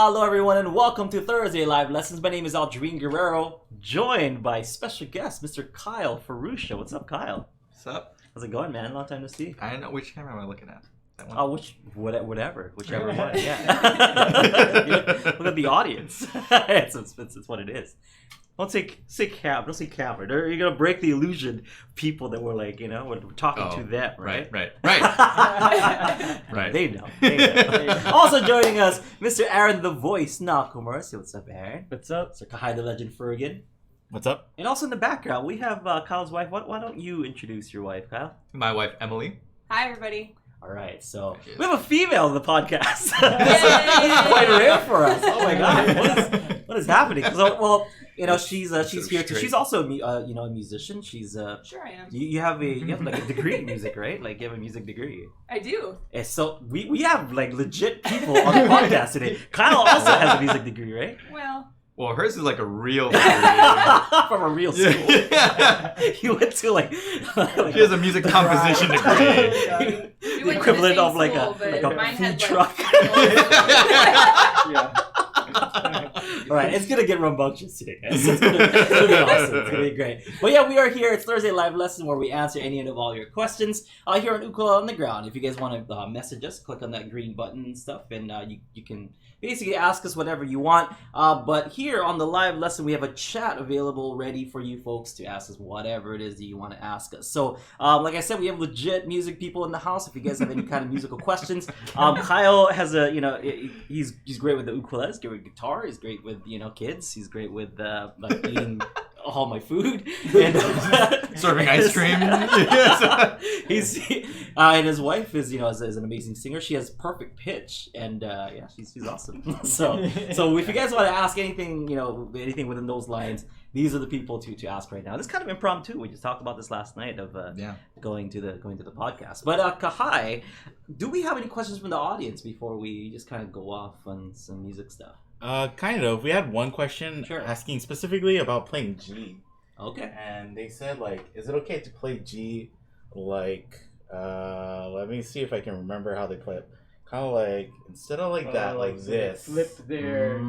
Hello everyone and welcome to Thursday Live Lessons. My name is Aldrine Guerrero, joined by special guest Mr. Kyle Furusho. What's up, Kyle? What's up? How's it going, man? Long time to see. I don't know which camera am I looking at. That one? Oh, whichever one. Yeah. Look at the audience. it's what it is. Don't say camera. Don't say camera. You're gonna break the illusion. People that were like, we're talking to them, right? Right. They know. Also joining us, Mr. Aaron the Voice Nakamura. Say what's up, Aaron? What's up? Mr. Kahai the Legend Fergan. What's up? And also in the background, we have Kyle's wife. Why don't you introduce your wife, Kyle? My wife, Emily. Hi, everybody. All right, so we have a female on the podcast. This Yay! is quite rare for us. Oh my god, what is happening? So, she's here too. She's also a musician. She's Sure I am. you have like a degree in music, right? Like you have a music degree. I do. And so we have like legit people on the podcast today. Kyle also has a music degree, right? Well, hers is like a real From a real school. Yeah. You went to like She has a music composition degree. We The went equivalent to the of same like school, a but food mine had, truck. Yeah. All right, it's gonna get rambunctious today, guys. It's gonna be awesome. It's gonna be great. But yeah, we are here. It's Thursday Live Lesson where we answer any and of all your questions here on Ukulele on the Ground. If you guys want to message us, click on that green button and stuff, and you can basically ask us whatever you want. But here on the live lesson, we have a chat available ready for you folks to ask us whatever it is that you want to ask us. So, like I said, we have legit music people in the house. If you guys have any kind of musical questions, Kyle has he's great with the ukulele. He's great with guitar. He's great with kids. He's great with like eating all my food and Serving ice cream. And his wife is is an amazing singer. She has perfect pitch and she's awesome. So if you guys want to ask anything anything within those lines, these are the people to ask right now. This is kind of impromptu. We just talked about this last night of going to the podcast. But Kahai, do we have any questions from the audience before we just kind of go off on some music stuff? Kind of. We had one question asking specifically about playing G. Okay. And they said, is it okay to play G let me see if I can remember how they play it. Kind of instead of that, like this. Flip their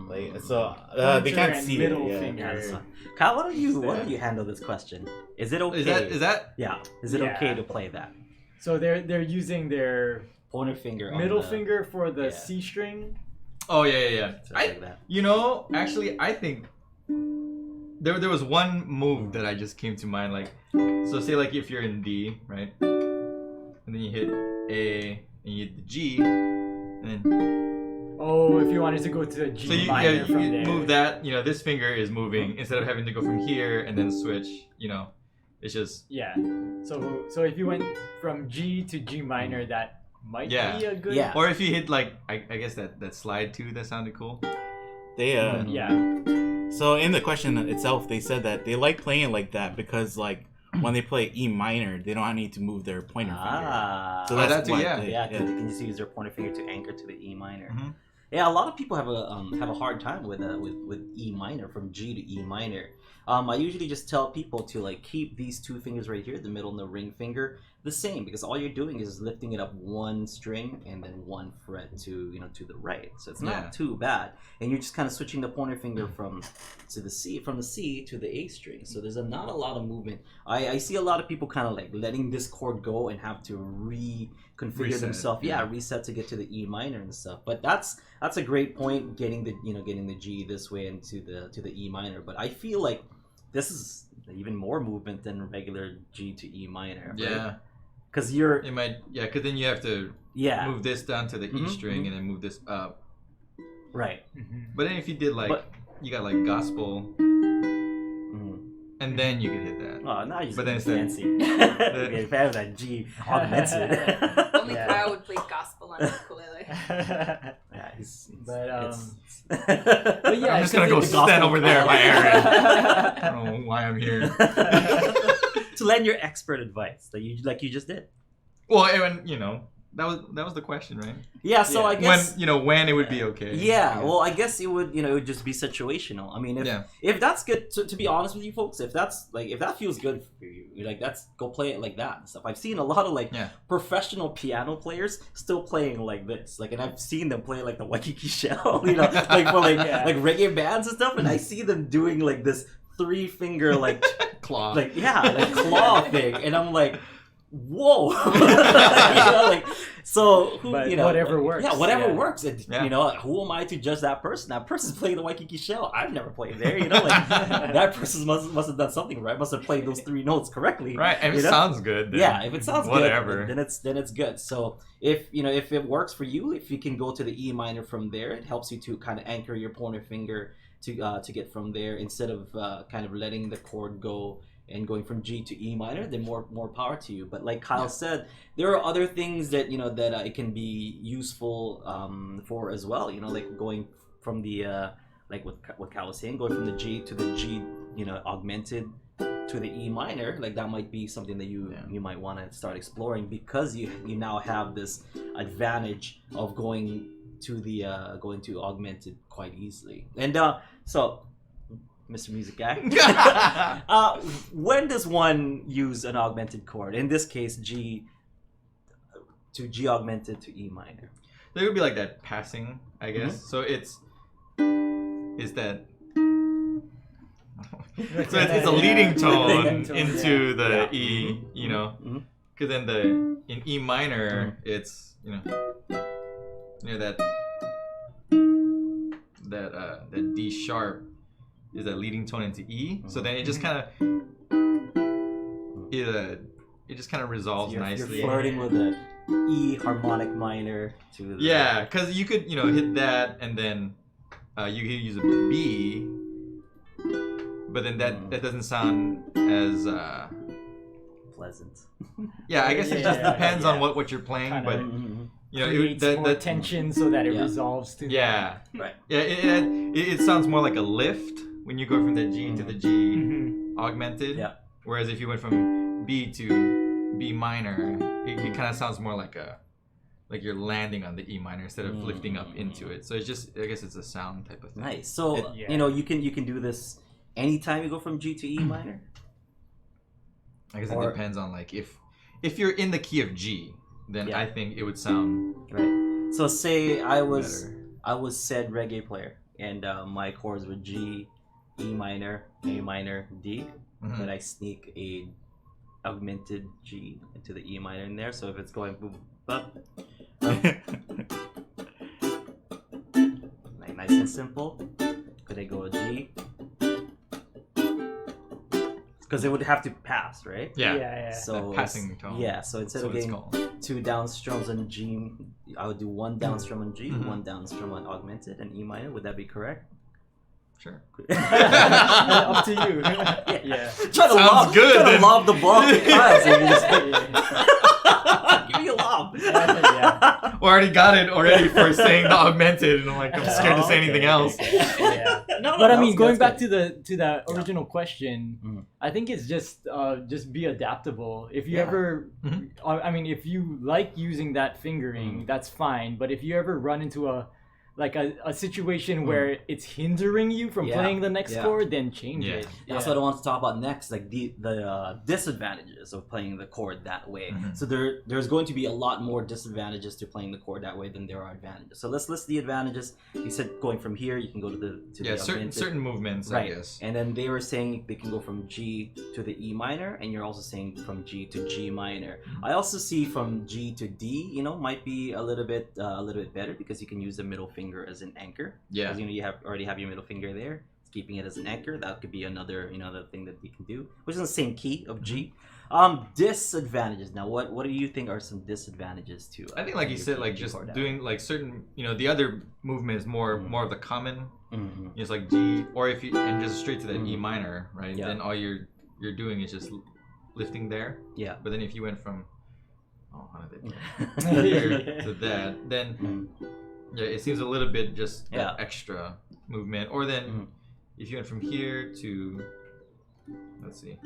they can't see middle it. finger. Yeah. Kyle, why don't you handle this question? Is it okay? Is that? Yeah. Is it okay to play that? So they're using their Pointer finger. middle finger for the C string. Oh yeah. Like that. Actually, I think there was one move that I just came to mind. So say if you're in D, right, and then you hit A and you hit the G, and then. Oh, if you wanted to go to the G minor you from there. move that. This finger is moving instead of having to go from here and then switch. It's just. Yeah. So if you went from G to G minor, that might be a good. Yeah. Or if you hit I guess that slide too, that sounded cool. They So in the question itself, they said that they like playing it like that because when they play E minor, they don't need to move their pointer finger. So that's that too, why They can just use their pointer finger to anchor to the E minor. Mm-hmm. Yeah, a lot of people have a hard time with E minor from G to E minor. I usually just tell people to keep these two fingers right here, the middle and the ring finger, the same, because all you're doing is lifting it up one string and then one fret to the right. So it's not too bad, and you're just kind of switching the pointer finger from the C to the A string. So there's not a lot of movement. I see a lot of people kind of letting this chord go and have to reconfigure themselves. Reset to get to the E minor and stuff. But that's a great point, getting the G this way into the E minor. But I feel like this is even more movement than regular G to E minor. Right? Yeah. Because because then you have to move this down to the E string and then move this up. Right. Mm-hmm. But then if you did you got gospel, and then you could hit that. Oh, now you're then fancy. If I have that G augmented. Only Kyle would play gospel on the ukulele. But yeah, I'm just gonna go stand over there by Aaron. I don't know why I'm here. To lend your expert advice that you just did. Well, and that was the question, right? Yeah, so I guess when it would be okay. Yeah, well, I guess it would it would just be situational. I mean, if that's good, to be honest with you folks, if that feels good for you, like that's go play it like that and stuff. I've seen a lot of professional piano players still playing like this, and I've seen them play like the Waikiki Shell, like for like reggae bands and stuff, and I see them doing like this 3-finger claw, claw thing, and I'm like, whoa. Whatever works. Yeah, whatever works. And, who am I to judge that person? That person's playing the Waikiki Shell. I've never played there. That person must have done something right. Must have played those 3 notes correctly. Right. And if it sounds good. Then if it sounds whatever. good, then it's good. So if it works for you, if you can go to the E minor from there, it helps you to kind of anchor your pointer finger to get from there instead of kind of letting the chord go and going from G to E minor, then more power to you. But like Kyle said, there are other things that that it can be useful for as well. Like going from the like what Kyle was saying, going from the G to the G, augmented to the E minor, like that might be something that you might want to start exploring, because you now have this advantage of going to augmented quite easily. And so, Mr. Music Guy, when does one use an augmented chord? In this case, G to G augmented to E minor. There would be like that passing, I guess. Mm-hmm. So it's that. So it's a leading tone into the E, because then in E minor it's that D sharp is a leading tone into E. So then it just kind of resolves nicely. You're flirting with the E harmonic minor to the... Yeah, because you could hit that and then you could use a B, but then that doesn't sound as pleasant. Yeah, I guess it just depends on what you're playing, kinda, but creates more tension so that it resolves to right. Yeah, it sounds more like a lift when you go from the G to the G augmented. Yeah. Whereas if you went from B to B minor, it kind of sounds more like you're landing on the E minor instead of lifting up into it. So it's just, I guess it's a sound type of thing. Nice. So you can do this anytime you go from G to E minor. I guess it depends on if you're in the key of G, then I think it would sound right. So say I was better. said reggae player, and my chords were G, E minor, A minor, D, but I sneak a augmented G into the E minor in there. So if it's going boom, up, nice and simple. Could I go a G? Because it would have to pass, right? Yeah. So passing tone. Yeah. So instead of getting 2 downstrums on G, I would do 1 downstrum on G, 1 downstrum on augmented and E minor. Would that be correct? Sure. Up to you. Yeah. Sounds good. Try to lob the ball to Kyle, so you just give me a lob. Yeah. We already got it for saying the augmented, and I'm scared to say anything else. Yeah. But I mean, going back to the original question, I think it's just be adaptable. If you ever, I mean, if you like using that fingering, that's fine. But if you ever run into a situation where it's hindering you from playing the next chord, then change it. That's what I want to talk about next, like the disadvantages of playing the chord that way. So there's going to be a lot more disadvantages to playing the chord that way than there are advantages. So let's list the advantages. You said going from here, you can go to the certain movements, right? I guess. And then they were saying they can go from G to the E minor, and you're also saying from G to G minor. I also see from G to D, might be a little bit better, because you can use the middle finger as an anchor. Yeah. Because you already have your middle finger there. It's keeping it as an anchor. That could be another thing that you can do, which is the same key of G. Disadvantages. Now, what do you think are some disadvantages to? I think, like you said, just doing certain, the other movement is more of the common. It's like G, or if you and just straight to that E minor, right? Yeah. Then all you're doing is just lifting there. Yeah. But then if you went from here to that, then it seems a little bit just extra movement. Or then if you went from here to, let's see,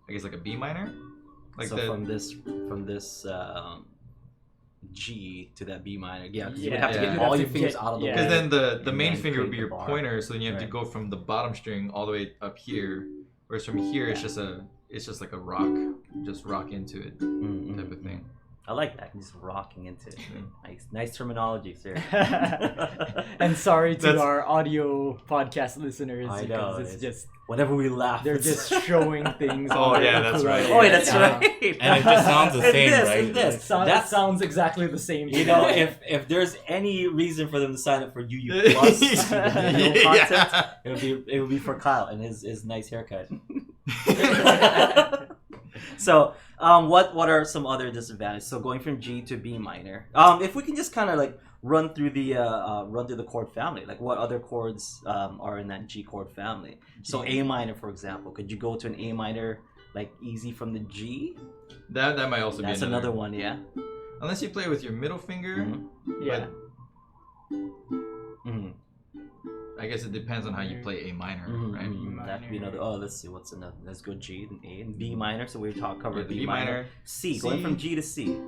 I guess like a B minor, from this G to that B minor. Yeah, because you Yeah. would have to Yeah. get You'd all have your to fingers get- out of the yeah. way. Because then the And main then finger would create be the your bar. pointer, so then you have to Right. go from the bottom string all the way up here, whereas from here it's just like a rock, just rock into it type of thing. I like that. Just rocking into it. Nice terminology, sir. And sorry to That's- our audio podcast listeners I know, because it's it's- just Whenever we laugh, they're it's- just showing things. Oh, on yeah, their that's ukulele. right. Oh, that's Yeah. right. And it just sounds the And same, this, right? and this. It sounds, That's- sounds exactly the same. You know, if there's any reason for them to sign up for UU Plus video content, it would be for Kyle and his nice haircut. So, what are some other disadvantages? So going from G to B minor. If we can just kind of like run through the chord family, like what other chords are in that G chord family. So A minor, for example, could you go to an A minor like easy from the G? That might also That's be another one, yeah. Unless you play with your middle finger. Mhm. Yeah. Mhm. I guess it depends on how you play A minor, Mhm, right? mhm. That could be another. Oh, let's see what's another. Let's go G and A and B minor. So we covered The B B minor. minor. C, C. going from G to C.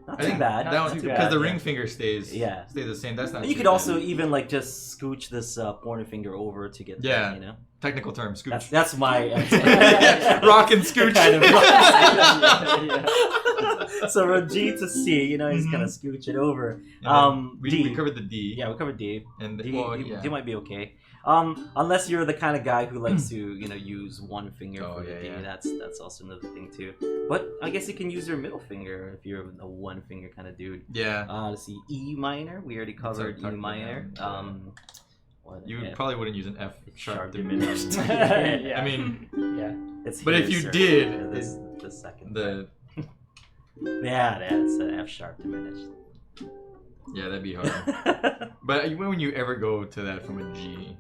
Not I too think bad. Not that too one, bad, because the yeah. ring finger stays Yeah. the same. That's not. And you too could bad. also even like just scooch this pointer finger over to get Yeah. that, you know. technical term scooch. That's my Rock and scooch. kind of Yeah. So from G to C, you know, he's Mhm. kind of scooch it over. And then we D. covered the D. Yeah, we covered D. And D, well, D, yeah. D might be okay. Unless you're the kind of guy who likes to, you know, use one finger Oh, for the yeah, D. yeah. That's also another thing too. But I guess you can use your middle finger if you're a one finger kind of dude. Yeah. Let's see, E minor. We already covered E talked about minor. that. What? You F probably wouldn't use an F sharp sharp diminished. diminished. Yeah. I mean, Yeah. It's But if here, you sir. did, Yeah, this the second. the Yeah, that's an F sharp diminished. yeah, that'd be hard. But when would you ever go to that from a G?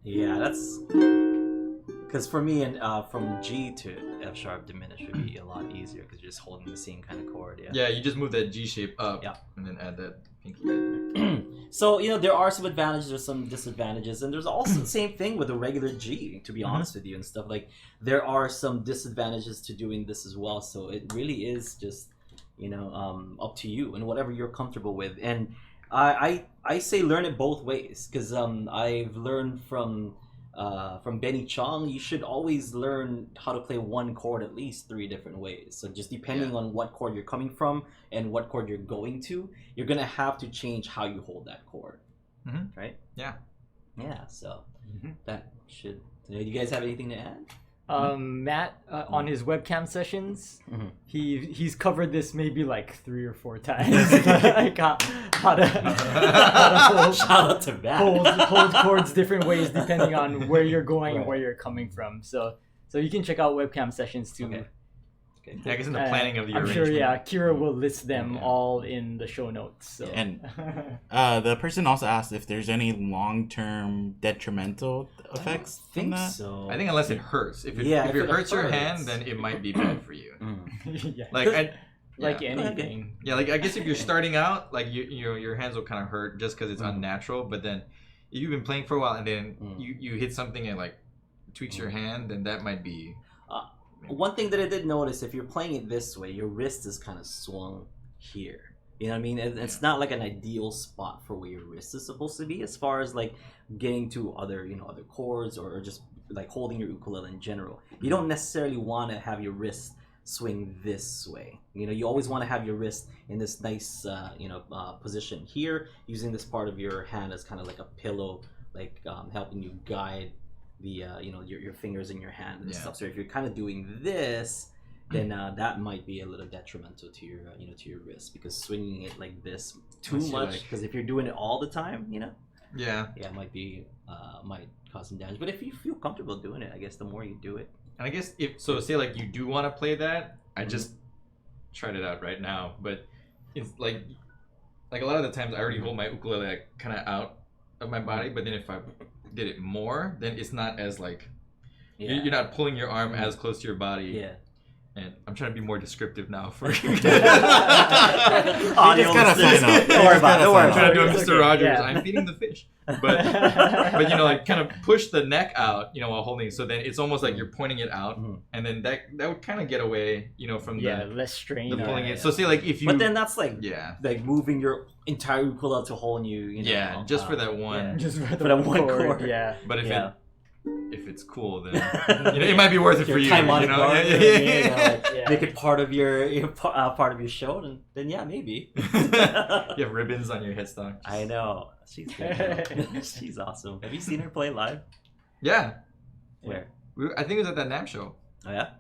Yeah, that's because for me, and from G to F sharp diminished would be a lot easier because you're just holding the same kind of chord. Yeah. Yeah, you just move that G shape up, Yeah. and then add that pinky right there. So you know there are some advantages, there's some disadvantages, and there's also the same thing with a regular G. To be honest with you, and stuff like there are some disadvantages to doing this as well. So it really is just up to you and whatever you're comfortable with. And I say learn it both ways because I've learned from Benny Chong, you should always learn how to play one chord at least 3 different ways. So just depending on what chord you're coming from and what chord you're going to, you're gonna have to change how you hold that chord, right? Yeah. Yeah. So that should. Do you guys have anything to add? Matt on his webcam sessions, Mhm. he's covered this maybe like 3 or 4 times. Like how to hold, Shout out to Matt. hold chords different ways depending on where you're going, Right. where you're coming from. So you can check out webcam sessions too. Okay. Yeah, I guess in the planning of the I'm arrangement. sure, yeah, Kira will list them Yeah. all in the show notes. So. And the person also asked if there's any long-term detrimental effects I from think that. so. I think unless it hurts. If it, Yeah, if if it it hurts your hurts. hand, then it might be bad for you. Yeah. Like I, Like yeah. anything. Yeah, like I guess if you're starting out, like your hands will kind of hurt just because it's unnatural. But then if you've been playing for a while and then you hit something and like tweaks your hand, then that might be. One thing that I did notice, if you're playing it this way, your wrist is kind of swung here. You know what I mean? It's not like an ideal spot for where your wrist is supposed to be, as far as like getting to other chords or just like holding your ukulele in general. You don't necessarily want to have your wrist swing this way. You always want to have your wrist in this nice position here, using this part of your hand as kind of like a pillow, like helping you guide the your fingers in your hand and stuff. So if you're kind of doing this, then that might be a little detrimental to your to your wrist, because swinging it like this too much, because if you're doing it all the time, Yeah. it might be might cause some damage. But if you feel comfortable doing it, I guess the more you do it. And I guess say like you do want to play that, I just tried it out right now, but it's like a lot of the times I already hold my ukulele like kind of out of my body, but then if I did it more, then it's not as like you're not pulling your arm as close to your body. Yeah. And I'm trying to be more descriptive now for Audio You just gotta listeners. sign up. Don't worry about it. Don't worry I'm trying about to do it. a Mr. Rogers. Yeah. I'm feeding the fish. But you know, like kind of push the neck out, you know, while holding. So then it's almost like you're pointing it out, and then that would kind of get away, you know, from less strain. the pulling Yeah, it. So say like if you, But then that's like yeah, like moving your entire ukulele to a whole new, you know. yeah, just for that one. yeah. Just for that one chord. Yeah. But Yeah. if it's cool, then you know, it might be worth it Your for you. You harmonic know, guard, yeah, you know, like, Yeah. make it part of your part of your show, and then yeah, maybe. you have ribbons on your headstock. I know she's good. She's awesome. Have you seen her play live? Yeah, Where? I think it was at that NAMM show. Oh yeah,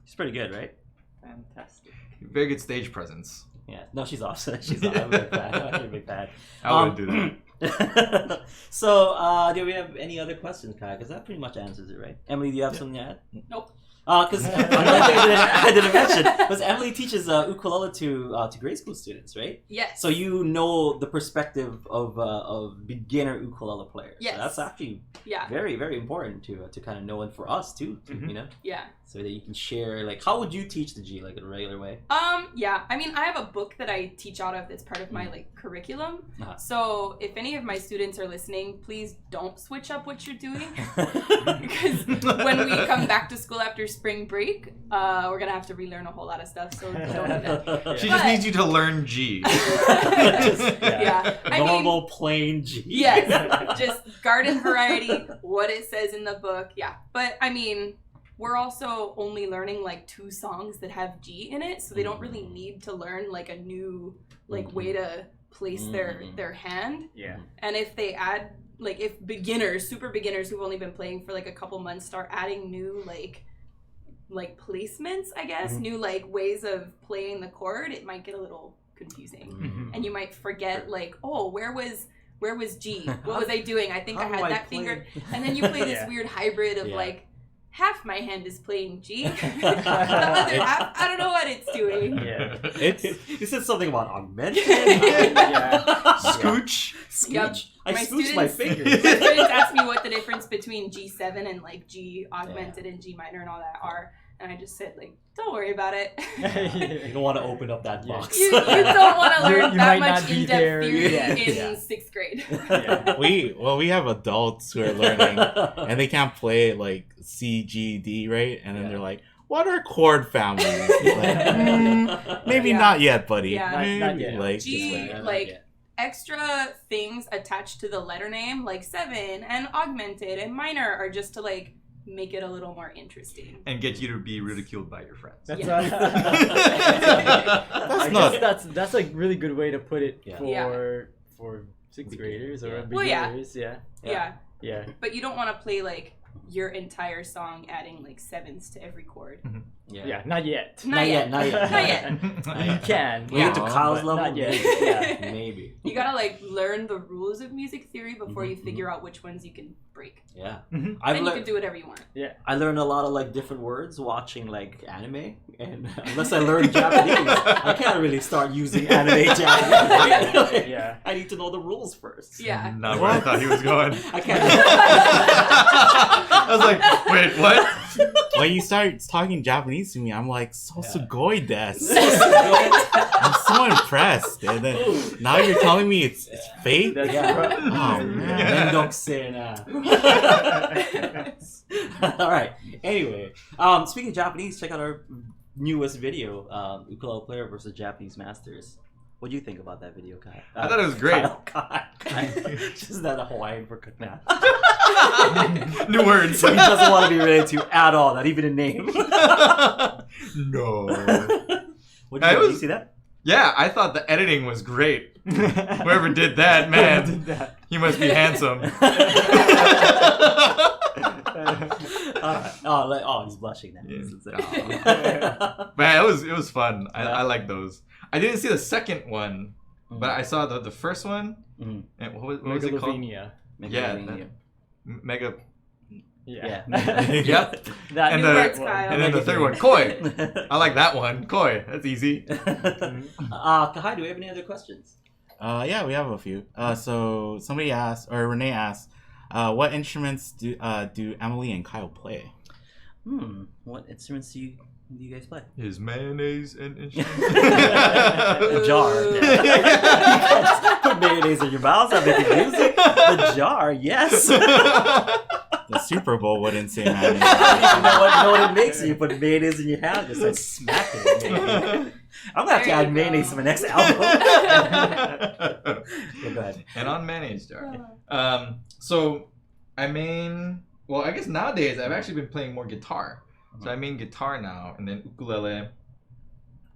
she's pretty good, right? Fantastic. Very good stage presence. Yeah. No, she's awesome. She's awesome. I'm a big fan. I'm a big fan. I wouldn't do that. So, do we have any other questions, Kai? Because that pretty much answers it, right? Emily, do you have something to add? Nope. Because another thing I didn't mention was Emily teaches ukulele to grade school students, right? Yes. So you know the perspective of beginner ukulele players. Yes. So that's actually Yeah. very, very important to kind of know, and for us too, you know, Yeah. so that you can share. Like, how would you teach the G, like in a regular way? Yeah. I mean, I have a book that I teach out of that's part of my like curriculum. Uh-huh. So if any of my students are listening, please don't switch up what you're doing. Because when we come back to school after spring break, we're gonna have to relearn a whole lot of stuff. So don't do that. She just needs you to learn G. Yeah. I mean, Normal plain G. yes, just garden variety, what it says in the book. Yeah. But I mean, we're also only learning like 2 songs that have G in it, so they don't really need to learn like a new like way to place their hand. Yeah. And if they add like if beginners, super beginners who've only been playing for like a couple months start adding new like placements, I guess, new like ways of playing the chord, it might get a little confusing. And you might forget like, oh, where was G? What was I doing? I think I had that finger. And then you play this weird hybrid of like half my hand is playing G. The other half, I don't know what it's doing. Yeah. You said something about augmented. Scooch. Yep. I My scooched my students- fingers. My students ask me what the difference between G7 and like G augmented and G minor and all that are, and I just said like, don't worry about it. You don't want to open up that box. You don't want to learn You that might much not be in-depth there. theory Yeah. in Yeah. 6th grade. We have adults who are learning and they can't play like C, G, D, right? And then they're like, what are chord families? Like, maybe Yeah. not yet, buddy. Yeah. Not Maybe, yet. like, G, just wait. like extra things attached to the letter name, like 7 and augmented and minor, are just to like make it a little more interesting. And get you to be ridiculed by your friends. That's Yeah. I not- guess that's a really good way to put it Yeah. for 6th graders or Yeah. Well, yeah. beginners. Yeah. Yeah. But you don't want to play like your entire song adding like 7s to every chord. Yeah. Not yet. Not yet. Not yet. Not yet. You can. We get to Yeah, Kyle's but level. not yet. Maybe. Yeah. Maybe. You gotta like learn the rules of music theory before you figure out which ones you can break. Yeah. Mhm. I've Then you learned. can do whatever you want. I learned a lot of like different words watching like anime, and unless I learn Japanese, I can't really start using anime Japanese. Yeah. I need to know the rules first. Yeah. Not where I thought he was going. I can't. I was like, wait, what? When you start talking Japanese to me, I'm like, so sugoi desu. Yeah. I'm so impressed. And then now you're telling me it's fake? That's Yeah. right. Oh, man. Mendokuse na. All right. Anyway, speaking of Japanese, check out our newest video, ukulele player versus Japanese masters. What do you think about that video, Kai? I thought it was great. Kai. Just that Hawaiian for now. New words. He doesn't want to be related to at all, not even a name. No. What did It you was- see that? Yeah, I thought the editing was great. Whoever did that, man, he must be handsome. Oh, he's blushing now. Yeah. Man, it was fun. I like those. I didn't see the second one, but I saw the first one. Mhm. And what was it called? Megalovania. Yeah, Mega. Yeah. Yep. That And New the- words, Kyle. And then the third one, Koi. I like that one. Koi. That's easy. Kahai, do we have any other questions? Yeah, we have a few. So somebody asked, or Renee asked, what instruments do Emily and Kyle play? What instruments do you What do you guys play? Is mayonnaise an instrument? The jar. You can't put mayonnaise in your mouth. I'm making music. The jar, yes. The Super Bowl wouldn't say mayonnaise. You know what it makes? You put mayonnaise in your hand, just like smack it. Maybe. I'm gonna have to add mayonnaise to my next album. Yeah, go ahead. And on mayonnaise jar. So I guess nowadays I've actually been playing more guitar. So I main guitar now, and then ukulele.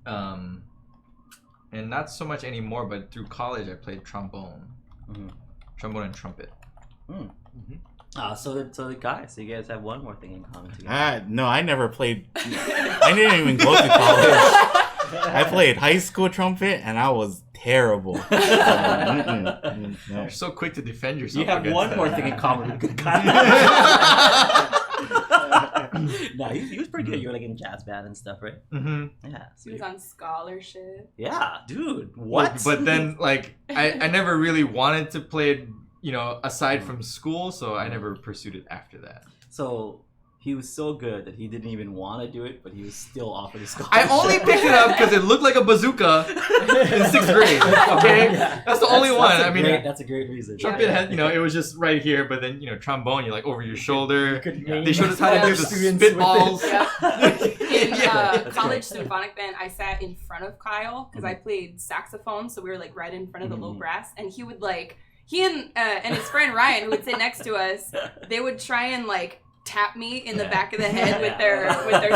And not so much anymore, but through college I played trombone. Trombone and trumpet. So the guys, so you guys have one more thing in common together. No, I never played. I didn't even go to college. I played high school trumpet, and I was terrible. No. You're so quick to defend yourself. You have one more thing in common with good guy. No, he was pretty good. You were like in jazz band and stuff, right? Yeah. He was on scholarship. Yeah, dude. What? But then, like, I never really wanted to play it, aside from school, so I never pursued it after that. So he was so good that he didn't even want to do it, but he was still offered a scholarship. I only picked it up because it looked like a bazooka in 6th grade. Okay, that's the only one. That's a great reason. Trumpet had, it was just right here, but then trombone, you're like over your shoulder. They showed us how to do the spitballs. In college symphonic band, I sat in front of Kyle because I played saxophone, so we were like right in front of the low brass, and he would like and his friend Ryan, who would sit next to us, they would try and like tap me in the back of the head with their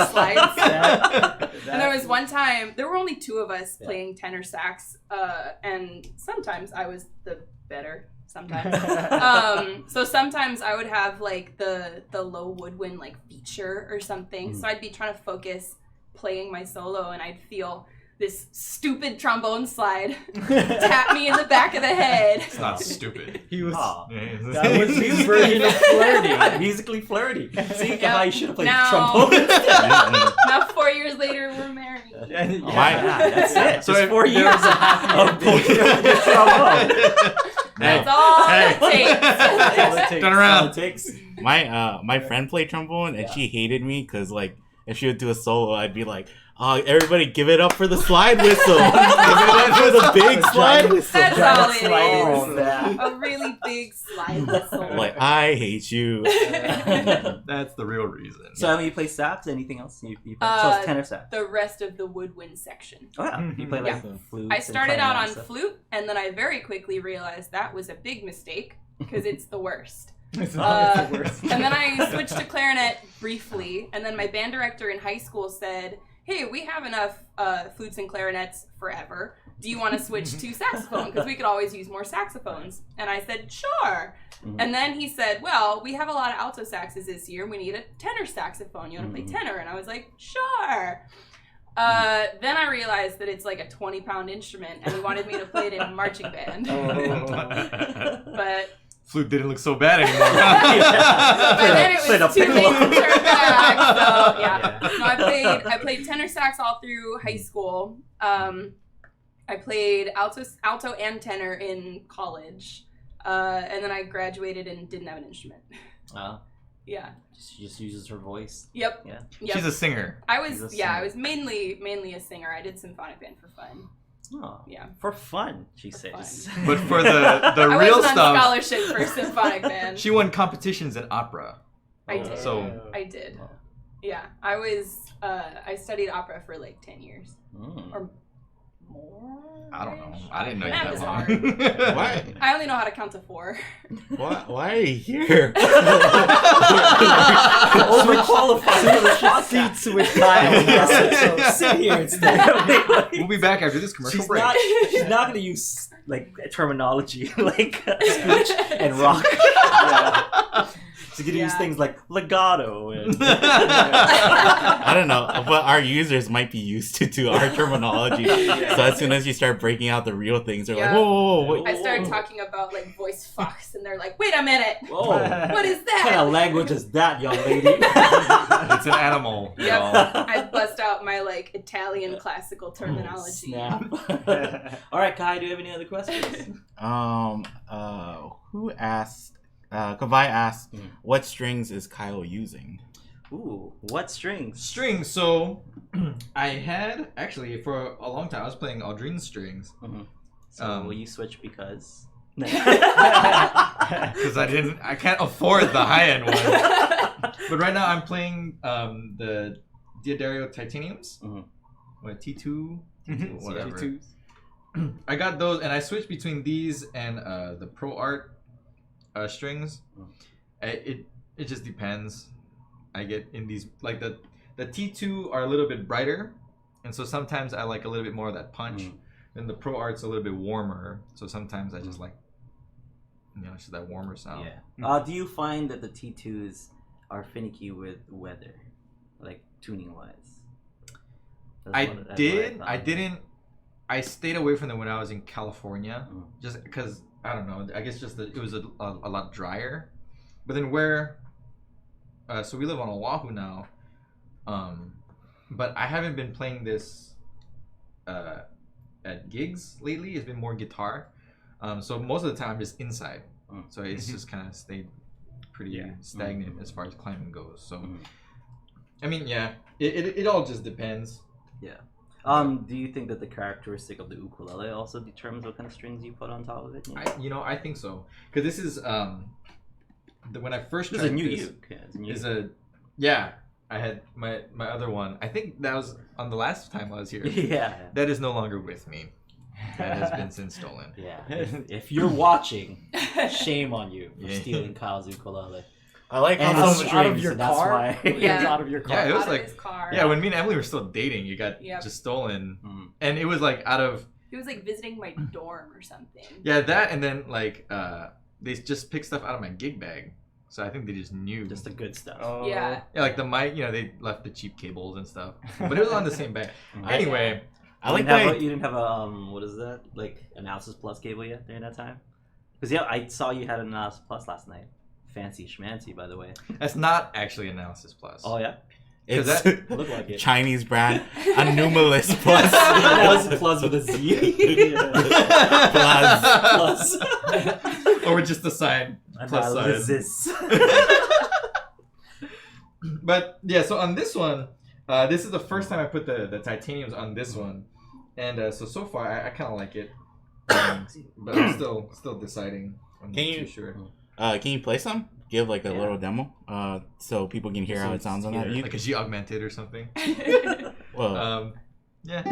slides. And there was one time, there were only 2 of us playing tenor sax, and sometimes I was the better. Sometimes, so sometimes I would have like the low woodwind like feature or something. So I'd be trying to focus playing my solo, and I'd feel this stupid trombone slide tap me in the back of the head. It's not stupid. He was. That was his version of flirty. Musically flirty. See, I should have played trombone. Now 4 years later, we're married. That's it. So just 4 years of trombone. That's all it takes. Turn around. My friend played trombone, and she hated me because like if she would do a solo, I'd be like, "Oh, everybody, give it up for the slide whistle! Give it up for the big slide whistle!" That's all it is. A really big slide whistle. Like, I hate you. That's the real reason. So, you play sax? Anything else? You play? So it's tenor sax. The rest of the woodwind section. Oh yeah, you play like flute. I started out on flute, and then I very quickly realized that was a big mistake because it's the worst. It's the worst. And then I switched to clarinet briefly, and then my band director in high school said, "Hey, we have enough flutes and clarinets forever. Do you want to switch to saxophone? Because we could always use more saxophones." And I said, "Sure." And then he said, "Well, we have a lot of alto saxes this year. We need a tenor saxophone. You want to play tenor?" And I was like, "Sure." Then I realized that it's like a 20-pound instrument, and he wanted me to play it in marching band. But flute didn't look so bad anymore. But then it was too late to turn back. So no, I played tenor sax all through high school. I played alto and tenor in college, and then I graduated and didn't have an instrument. Yeah. She just uses her voice. Yep. Yeah. She's a singer. I was mainly a singer. I did symphonic band for fun. Oh, yeah. For fun, she says. But for the real I was stuff, on scholarship for symphonic band. She won competitions in opera. I did. So I did. Yeah, I was. I studied opera for like 10 years or more. I don't know. I didn't know you Math that is long. hard. Why? I only know how to count to 4. Why are you here? Overqualified for the seats with Kyle. So sit here instead. We'll be back after this commercial break. She's not going to use like terminology like scooch and rock. She's going to use things like legato and... I don't know, but our users might be used to our terminology. So as soon as you start breaking out the real things, they're like, whoa, wait. I started talking about like voice fox, and they're like, wait a minute. Whoa. What is that? What kind of language is that, young lady? It's an animal. Yep. I bust out my like Italian classical terminology. Snap. All right, Kai, do you have any other questions? Who asked? Kavai asked, what strings is Kyle using? Ooh, what strings? Strings. So I had actually for a long time I was playing Aldrine strings. Mm-hmm. So will you switch because? Because I can't afford the high end one. But right now I'm playing the Diodario Titaniums. Mm-hmm. What T2? T2 whatever. T2s. I got those and I switched between these and the Pro Art strings. It just depends. I get in these like the T2 are a little bit brighter, and so sometimes I like a little bit more of that punch. And the Pro Art's a little bit warmer, so sometimes I just like it's just that warmer sound. Yeah. Do you find that the T2s are finicky with weather, like tuning wise? I didn't. I stayed away from them when I was in California, just because I don't know. I guess just that it was a lot drier. But then so we live on Oahu now, but I haven't been playing this at gigs lately. It's been more guitar, so most of the time I'm just inside. So it's just kind of stayed pretty stagnant as far as climbing goes. So, I mean, it all just depends. Yeah. Do you think that the characteristic of the ukulele also determines what kind of strings you put on top of it? I think so. Because this is when I first tried this is a new this, uke. Yeah, it's a new I had my other one. I think that was on the last time I was here. Yeah. That is no longer with me. That has been since stolen. Yeah. If you're watching, shame on you for stealing Kyle's ukulele. I like how And so it's much out of your car. Yeah. It's out of your car. Yeah, it was Out of like his car. when me and Emily were still dating, you got just stolen, and it was like out of. He was like visiting my dorm or something. Yeah, that and then like they just picked stuff out of my gig bag, so I think they just knew. Just the good stuff. Yeah. Yeah, like the mic, they left the cheap cables and stuff, but it was on the same bag. Anyway, I like that. You didn't have a what is that? Like Analysis Plus cable yet during that time? Because I saw you had an Analysis Plus last night. Fancy schmancy, by the way. that's not actually Analysis Plus. Oh yeah. It's Look like it. Chinese brand, Anomalous Plus. Analysis Plus with a Z. Plus. Or just the sign plus sign. Analysis. But yeah, so on this one, this is the first time I put the titaniums on this one, and so far I kind of like it, but I'm still deciding. I'm not too sure. Can you play some? Give like a little demo, so people can hear how it sounds on that. Like a G augmented or something. Well, yeah.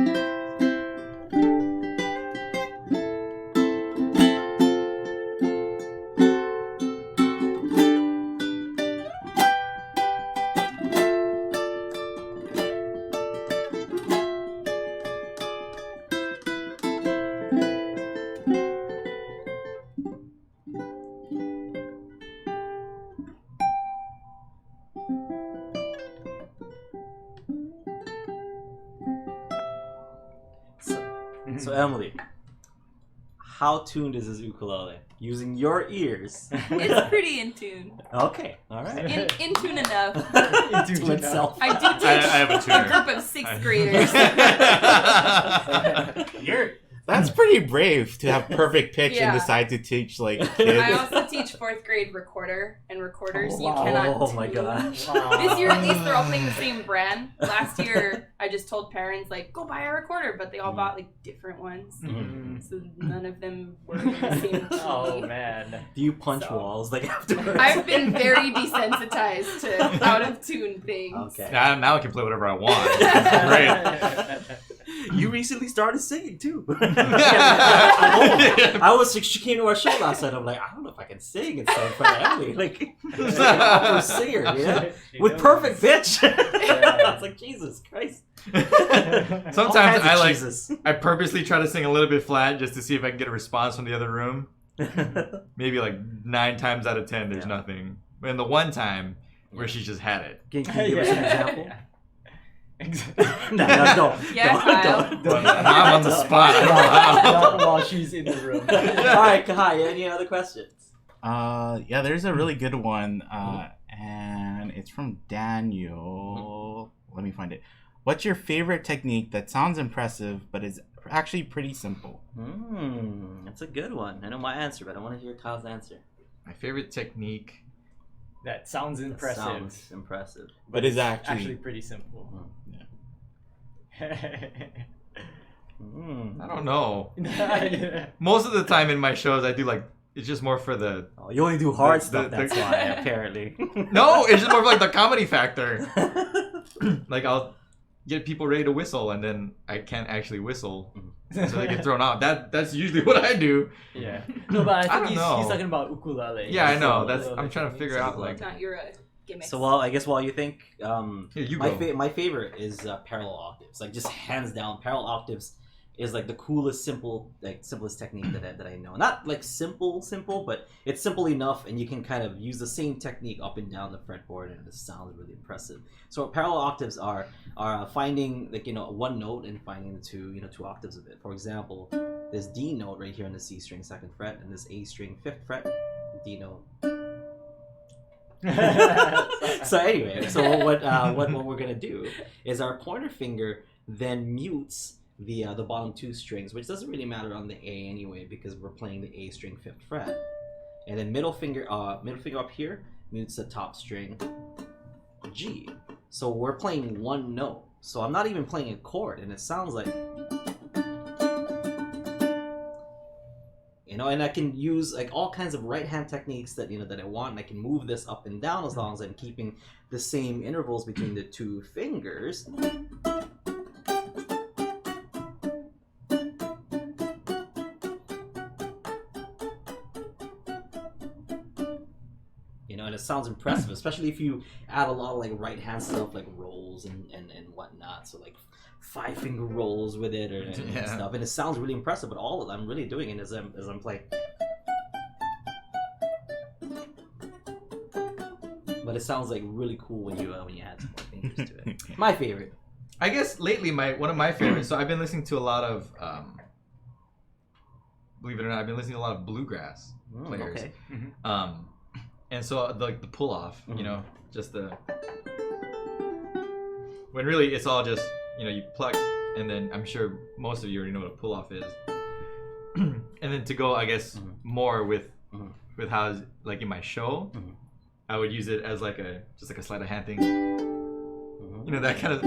So Emily, how tuned is this ukulele? Using your ears. It's pretty in tune. Okay, all right. In tune enough. To itself. I do teach I have a tuner. group of 6th graders. that's pretty brave to have perfect pitch and Yeah. decide to teach like I kids. also teach 4th grade recorder and recorders. Oh, You wow. cannot. Oh my tune. gosh. This year, at least, they're all playing the same brand. Last year, I just told parents like, go buy a recorder, but they all bought like different ones. So none of them were in the same key. Oh man. Do you punch So- walls like afterwards? I've been very desensitized to out of tune things. Okay. Now I can play whatever I want. Great. You recently started singing too. I was she came to our show last night. I'm like, I don't know if I can sing and stand in front of Emily. Like, she's like an opera singer, yeah, with perfect pitch. I was like, Jesus Christ. Sometimes Jesus. I purposely try to sing a little bit flat just to see if I can get a response from the other room. Maybe like 9 times out of 10, there's nothing. But in the one time where she just had it. Can you give us an example? No, don't. Yeah, Kyle. Now I'm on the spot. I don't know how. Not while she's in the room. All right, Kai, any other questions? Yeah, there's a really good one, and it's from Daniel. Let me find it. What's your favorite technique that sounds impressive but is actually pretty simple? That's a good one. I know my answer, but I want to hear Kyle's answer. My favorite technique that sounds impressive. Sounds impressive. But it's actually pretty simple. I don't know. Most of the time in my shows, I do like it's just more for the. Oh, you only do hard stuff. That's why, apparently. No, it's just more for like the comedy factor. Like I'll get people ready to whistle, and then I can't actually whistle, so they get thrown out. That's usually what I do. Yeah. No, but I think he's know. talking about ukulele. Yeah, I know. That's Ukulele I'm trying to figure out like. It's not your gimmick. So, well, I guess while you think, Here, you my go. my favorite is parallel octaves. Like, just hands down, parallel octaves is like the coolest, simplest technique that I know. Not like simple, but it's simple enough, and you can kind of use the same technique up and down the fretboard, and it sounds really impressive. So parallel octaves are finding like one note and finding the two octaves of it. For example, this D note right here on the C string 2nd fret, and this A string 5th fret, D note. So anyway, so what we're gonna do is our pointer finger then mutes the bottom 2 strings, which doesn't really matter on the A anyway because we're playing the A string 5th fret, and then middle finger up here mutes the top string G. So we're playing one note. So I'm not even playing a chord, and it sounds like. And I can use like all kinds of right hand techniques that that I want, and I can move this up and down as long as I'm keeping the same intervals between the 2 fingers. And it sounds impressive, especially if you add a lot of like right hand stuff like rolls and whatnot. So like 5-finger rolls with it and stuff, and it sounds really impressive. But all I'm really doing it as I'm playing. But it sounds like really cool when you add some more fingers to it. My favorite. I guess lately one of my favorites. So I've been listening to a lot of, believe it or not, I've been listening to a lot of bluegrass players. Okay. And so the pull off, just the when really it's all just you pluck, and then I'm sure most of you already know what a pull off is. And then to go, I guess more with how like in my show, I would use it as like just like a sleight of hand thing. That kind of.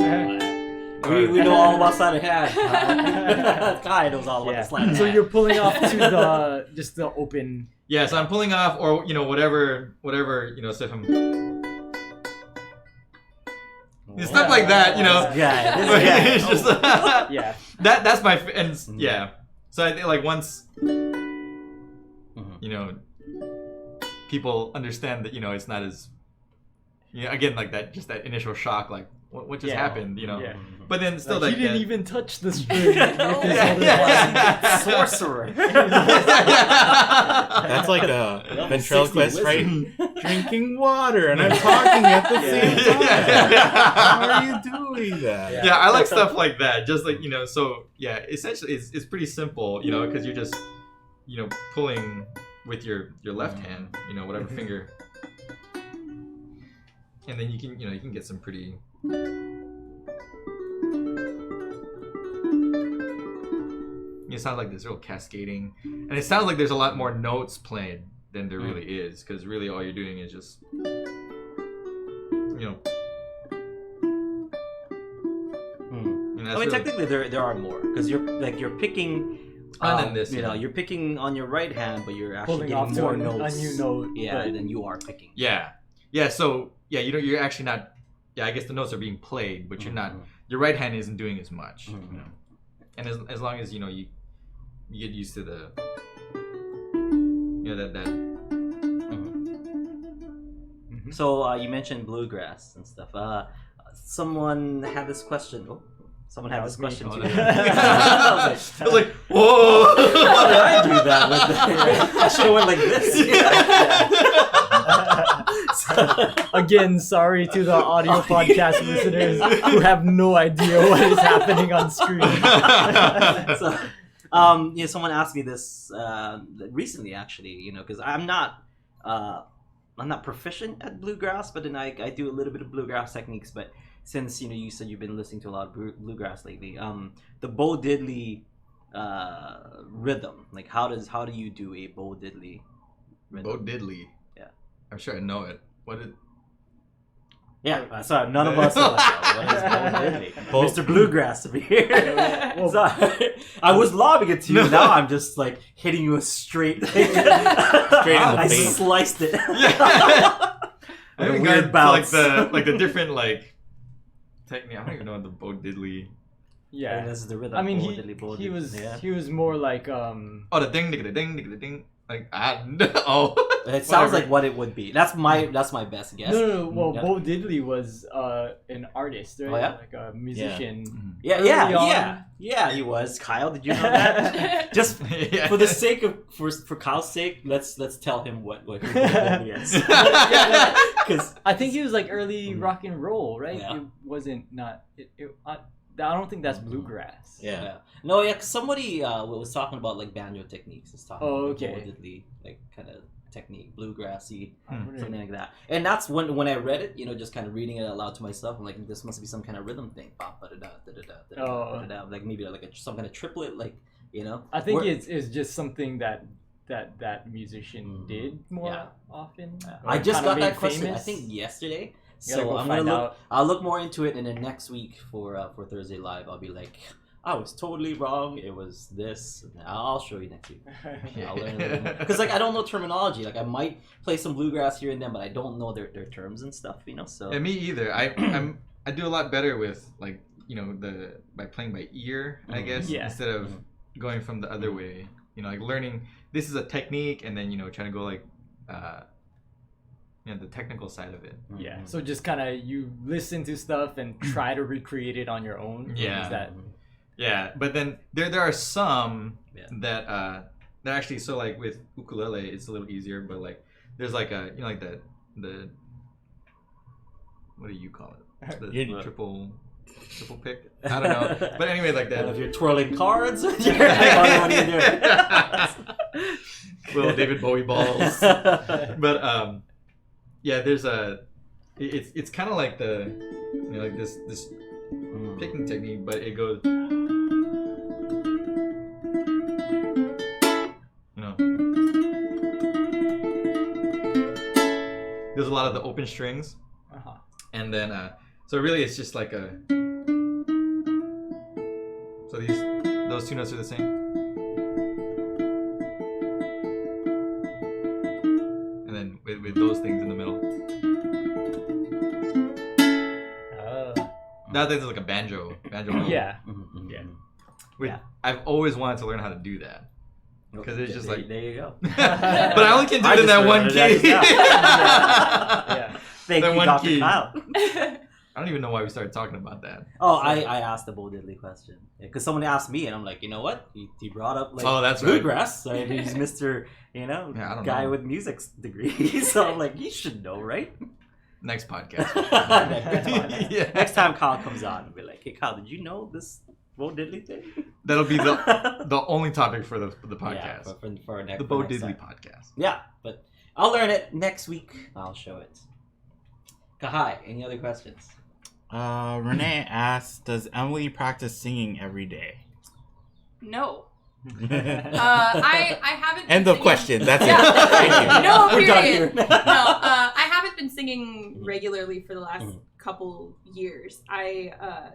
We know all about sleight of hand. Kai knows all about the sleight of hand. So you're pulling off to just the open. Yeah, so I'm pulling off, or whatever. So if I'm stuff like that, This guy. It's just Yeah. that's my yeah. So I think like once people understand that it's not as again like that, just that initial shock, like what just happened, Yeah. But then still Like, like he didn't even touch the string. Sorcerer. That's like a ventriloquist, right? Drinking water, and I'm talking at the same time. How are you doing that? Yeah, I like stuff like that. Just like so yeah. Essentially, it's pretty simple, because you're just pulling with your left hand, whatever finger, and then you can get some pretty. It sounds like this real cascading, and it sounds like there's a lot more notes played than there really is, because really all you're doing is just I mean, technically there are more, because you're picking. And then this, you're picking on your right hand, but you're actually Pulling getting off more to notes. a new note. Yeah, than you are picking. Yeah. So you're actually not. Yeah, I guess the notes are being played, but you're not. Your right hand isn't doing as much. And as long as you get used to the. That. So you mentioned bluegrass and stuff. Someone had this question. Oh, someone had this question too. I was like, whoa! How did I do that? I should have went like this. Again, sorry to the audio podcast listeners who have no idea what is happening on screen. Someone asked me this recently, actually. Because I'm not proficient at bluegrass, but then I do a little bit of bluegrass techniques. But since you said you've been listening to a lot of bluegrass lately, the Bo Diddley rhythm, like how do you do a Bo Diddley rhythm? Bo Diddley. Yeah, I'm sure I know it. What did? Yeah, sorry, none of us are like, what is Bo Diddley? Mr. Bluegrass to be here. Sorry. I was lobbing it to you, now I'm just like hitting you a straight Straight in the I face. sliced it. I haven't Weird gotten to, bounce. like the different like technique. I don't even know what the Bo Diddley. Yeah. This is the rhythm. I mean, Bo Diddley, Bo he was Diddley. he was more like Oh, the ding, ding, ding, ding, ding. Like oh. It sounds Whatever. like what it would be. That's my best guess. No. Well, Yeah. Bo Diddley was an artist, right? Oh, yeah? Like a musician. Yeah, Early yeah, he was. Kyle, did you know that? Just Yeah. for the sake of for Kyle's sake, let's tell him what he is. Because I think he was like early rock and roll, right? Yeah. It wasn't not. I don't think that's bluegrass. Yeah. No, yeah, 'cause somebody was talking about like banjo techniques. Was talking Oh, about okay. Bo Diddley, like kind of technique, bluegrassy, Hmm. something like that. And that's when I read it, just kind of reading it out loud to myself. I'm like, this must be some kind of rhythm thing. Like maybe like some kind of triplet, like I think We're- it's just something that musician did more Yeah. often. I or just kinda got that made question. I famous. think yesterday. You gotta So go I'm gonna find look. out. I'll look more into it, and then next week for Thursday Live, I'll be like, I was totally wrong. It was this. I'll show you next week. I'll learn a little more. Because like I don't know terminology. Like I might play some bluegrass here and then, but I don't know their terms and stuff. So And me either. I do a lot better with like by playing by ear, I guess, Yeah. instead of going from the other way. Like learning this is a technique, and then trying to go like the technical side of it. Yeah. So just kind of you listen to stuff and try to recreate it on your own. Yeah. Is that Yeah, but then there are some Yeah. that actually, so like with ukulele it's a little easier, but like there's like a like the what do you call it? The You- triple pick? I don't know. But anyway, like And if that. you're twirling cards, you're like, what are you doing? Little David Bowie balls. But yeah, there's it's kind of like the like this picking technique, but it goes there's a lot of the open strings, and then so really it's just like a so those two notes are the same, and then with those things in the middle. That thing's like a banjo. yeah. Yeah. Which Yeah. I've always wanted to learn how to do that. Because it's just there, like there you go. but I only can do I it in just that learned one how to do that key. just Yeah. Thank That you, one Dr. key. Kyle. I don't even know why we started talking about that. Oh, I asked the Bo Diddley question because someone asked me, and I'm like, you know what? He brought up like Oh, that's right. bluegrass, so he's Mr. I don't guy know. with music degree. So I'm like, you should know, right? Next podcast. Yeah. Next time Kyle comes on, I'll be like, hey Kyle, did you know this Bo Diddley thing? That'll be the only topic for the Yeah, podcast. for next, The for Bo next Diddley time. podcast. Yeah, but I'll learn it next week. I'll show it. Kahai, any other questions? Renee asks, does Emily practice singing every day? No. I haven't. been End of singing- question. That's Yeah. it. Thank you. No, We're done period. here. No, I haven't been singing regularly for the last couple years. I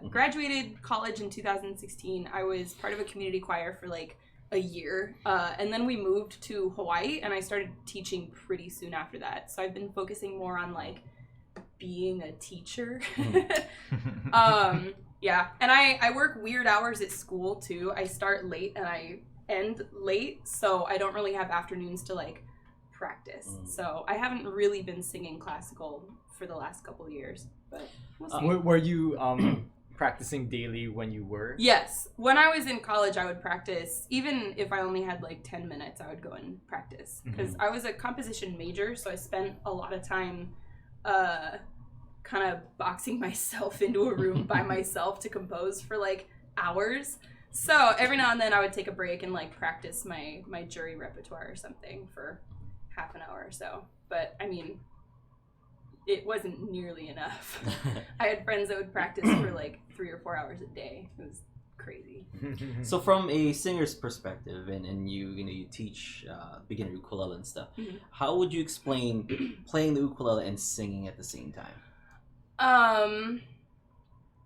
graduated college in 2016. I was part of a community choir for like a year, and then we moved to Hawaii, and I started teaching pretty soon after that. So I've been focusing more on like being a teacher. Yeah, and I work weird hours at school too. I start late and I end late, so I don't really have afternoons to like practice. So I haven't really been singing classical for the last couple years, but we'll see. Were you practicing daily when you were? Yes, when I was in college, I would practice. Even if I only had like 10 minutes, I would go and practice because I was a composition major, so I spent a lot of time kind of boxing myself into a room by myself to compose for like hours. So every now and then I would take a break and like practice my jury repertoire or something for half an hour or so. But I mean, it wasn't nearly enough. I had friends that would practice for like 3 or 4 hours a day. It was crazy. So from a singer's perspective, and you teach beginner ukulele and stuff, Mhm. how would you explain playing the ukulele and singing at the same time?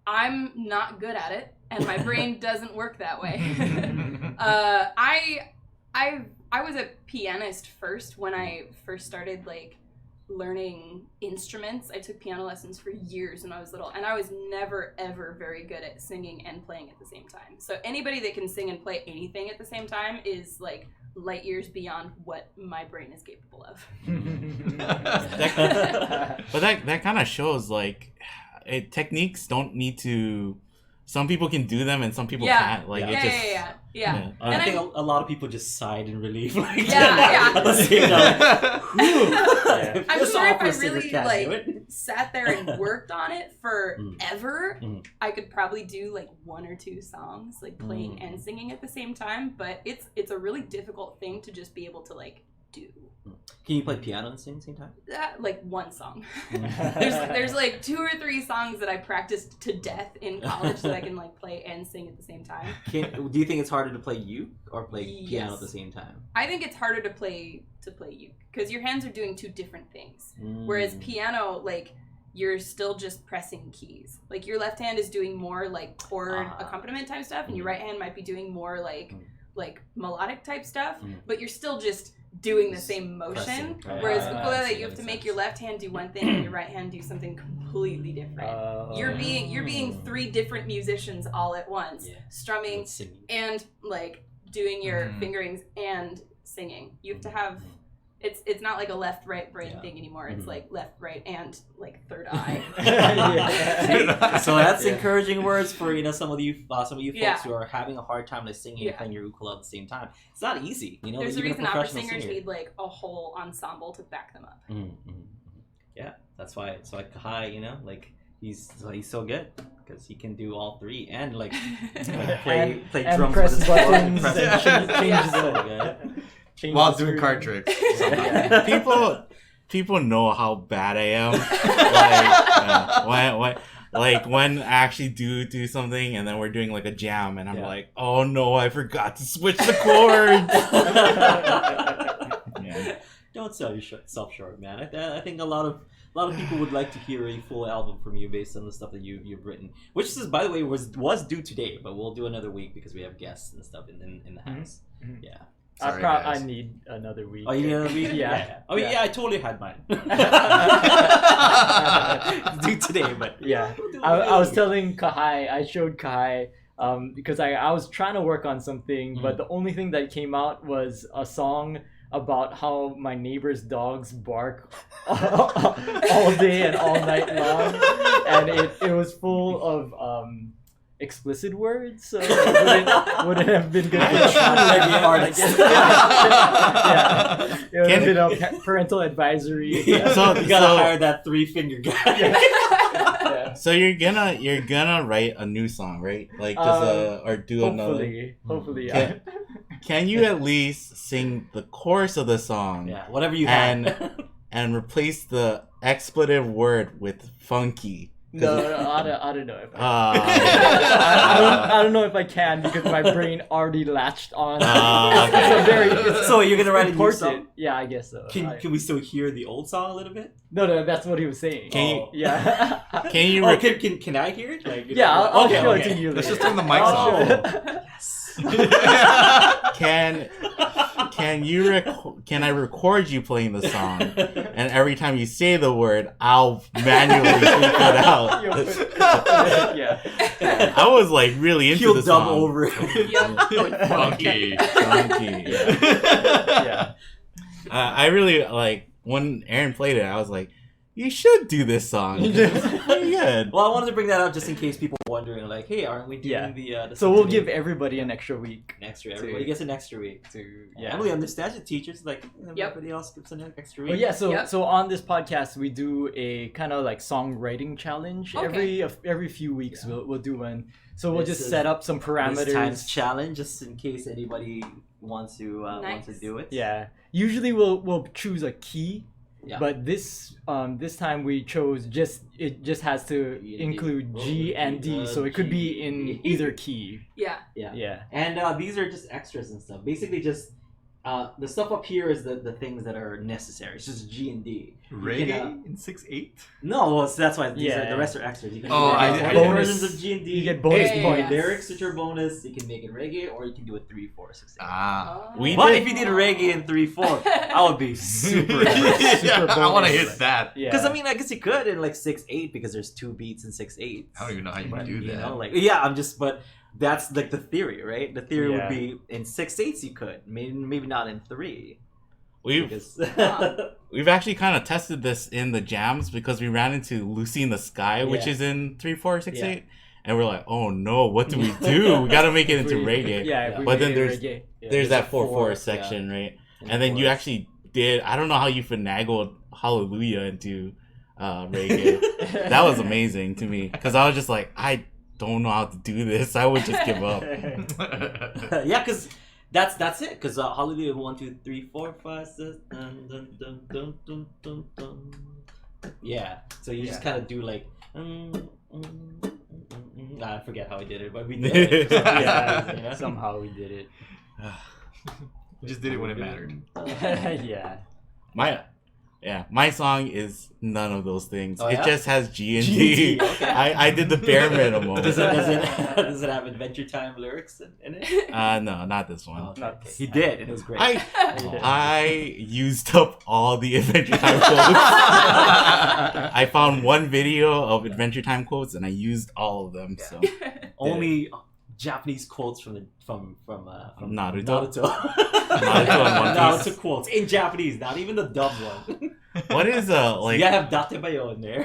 I'm not good at it, and my brain doesn't work that way. I was a pianist first when I first started like learning instruments. I took piano lessons for years when I was little, and I was never ever very good at singing and playing at the same time. So anybody that can sing and play anything at the same time is like light years beyond what my brain is capable of. But that kind of shows like techniques don't need to. Some people can do them and some people can't. Like Yeah. I And think a lot of people just sighed in relief. Like, Yeah. At the same time, like, I'm this sure if opera I singer really can't do like it. sat there and worked on it forever, I could probably do like 1 or 2 songs, like playing and singing at the same time. But it's a really difficult thing to just be able to like do. Can you play piano and sing at the same time? Like 1 song. there's like 2 or 3 songs that I practiced to death in college that I can like play and sing at the same time. Do you think it's harder to play uke or play piano at the same time? I think it's harder to play uke because your hands are doing 2 different things. Whereas piano, like you're still just pressing keys. Like your left hand is doing more like chord accompaniment type stuff, and your right hand might be doing more like melodic type stuff, but you're still just doing the same motion. Pressing, right. Whereas ukulele, you have to make your left hand do one thing and your right hand do something completely different. You're being 3 different musicians all at once, strumming Singing. and like doing your fingerings and singing. You have to have it's not like a left right brain thing anymore. It's like left right and like third eye. So that's encouraging words for some of you folks who are having a hard time like singing and playing your ukulele at the same time. It's not easy, There's a even reason a opera professional singers singer. need like a whole ensemble to back them up. Yeah, that's why. So like Kai, like he's so good because he can do all 3 and like play and drums press with his buttons press and change so the good. change While the doing screen. card tricks. People know how bad I am. When I actually do something and then we're doing like a jam and I'm like, oh no, I forgot to switch the chords. Don't sell yourself short, man. I think a lot of people would like to hear a full album from you based on the stuff that you've written, which is, by the way, was due today, but we'll do another week because we have guests and stuff in the house. Yeah. Sorry, I need another week. Oh, you need another week? Yeah. Oh, yeah. I totally had mine. Due today, but Yeah. I was telling Kahai, I showed Kahai, because I was trying to work on something, but the only thing that came out was a song about how my neighbor's dogs bark all day and all night long, and it was full of explicit words, so it wouldn't have been good for the artist. It would have been a parental advisory. So you gotta hire that 3-finger guy. So you're gonna write a new song, right? Like just or do another. Hopefully, yeah. Can you at least sing the chorus of the song? Yeah, whatever you have. and replace the expletive word with funky. No, I don't know if I don't know if I can because my brain already latched on. So you're gonna write a new song? Yeah, I guess so. Can we still hear the old song a little bit? No, that's what he was saying. Can you? Yeah. Can you? Can I hear it? Like, yeah, I'll show it to you. Let's later. just turn the mics off. Can I record you playing the song, and every time you say the word, I'll manually tweak it out. Yeah. I was like really into the song. He'll dub over it. Funky. Yeah. I really like when Aaron played it. I was like, you should do this song. It's pretty good. Well, I wanted to bring that up just in case people are wondering, like, hey, aren't we doing the So we'll give everybody an extra week. everybody gets an extra week to Yeah. Emily understands it. Teachers like everybody else gets an extra week. Oh yeah, so on this podcast we do a kind of like songwriting challenge every few weeks. We'll do one. So we'll This just is- set up some parameters. This time's challenge, just in case anybody wants to Nice. do it. Yeah. Usually we'll choose a key. Yeah. But this time we chose it just has to E and D. include G and D, so it could be in either key. Yeah. Yeah. And these are just extras and stuff. Basically, just the stuff up here is the things that are necessary. It's just G and D. You Reggae can, in 6/8. no, well, so that's why these Yeah. are, the rest are extras. You can Oh, make I bonus- versions of G and D. you get bonus You can points. make lyrics which are bonus. You can make it reggae, or you can do a 3, 4, 6, 8. Ah. We But did- if you did reggae in 3, 4, I would be super. Yeah, I want to bonus. hit that. Yeah. Because I mean, I guess you could in like 6, 8 because there's 2 beats in 6, 8. I don't even know how you But, would do you that. know, like yeah, but that's like the theory, right? The theory Yeah. would be in 6, 8s you could, maybe not in 3. We've Because we've actually kind of tested this in the jams because we ran into Lucy in the Sky, which Yeah. is in 3, 4, 6, Yeah. 8, and we're like, oh no, what do we do? We gotta make it into reggae. Yeah, if we But then made it there's- reggae. Yeah. There's that a 4, 4 fourth, section, yeah. right? And then you actually did. I don't know how you finagled Hallelujah into reggae. That was amazing to me because I was just like, I don't know how to do this. I would just give up. yeah, because that's it. Because Hallelujah 1, 2, 3, 4, 5, 6, dun, dun, dun, dun, dun, dun, dun. Yeah. So you just Yeah. kind of do like. I forget how we did it, but we did it. Yeah, You know? somehow we did it. You just did it when it mattered. Yeah. My song is none of those things. Oh, It yeah? just has G and G D. and D, okay. I did the bare minimum. Does it does it have Adventure Time lyrics in it? No, not this one. Oh, okay. Not this He time. did, and it was great. I used up all the Adventure Time quotes. I found one video of Adventure Time quotes and I used all of them. So Only Japanese quotes from Naruto. Naruto and One Piece. Naruto quotes in Japanese, not even the dubbed one. What is You gotta have Datebayo in there.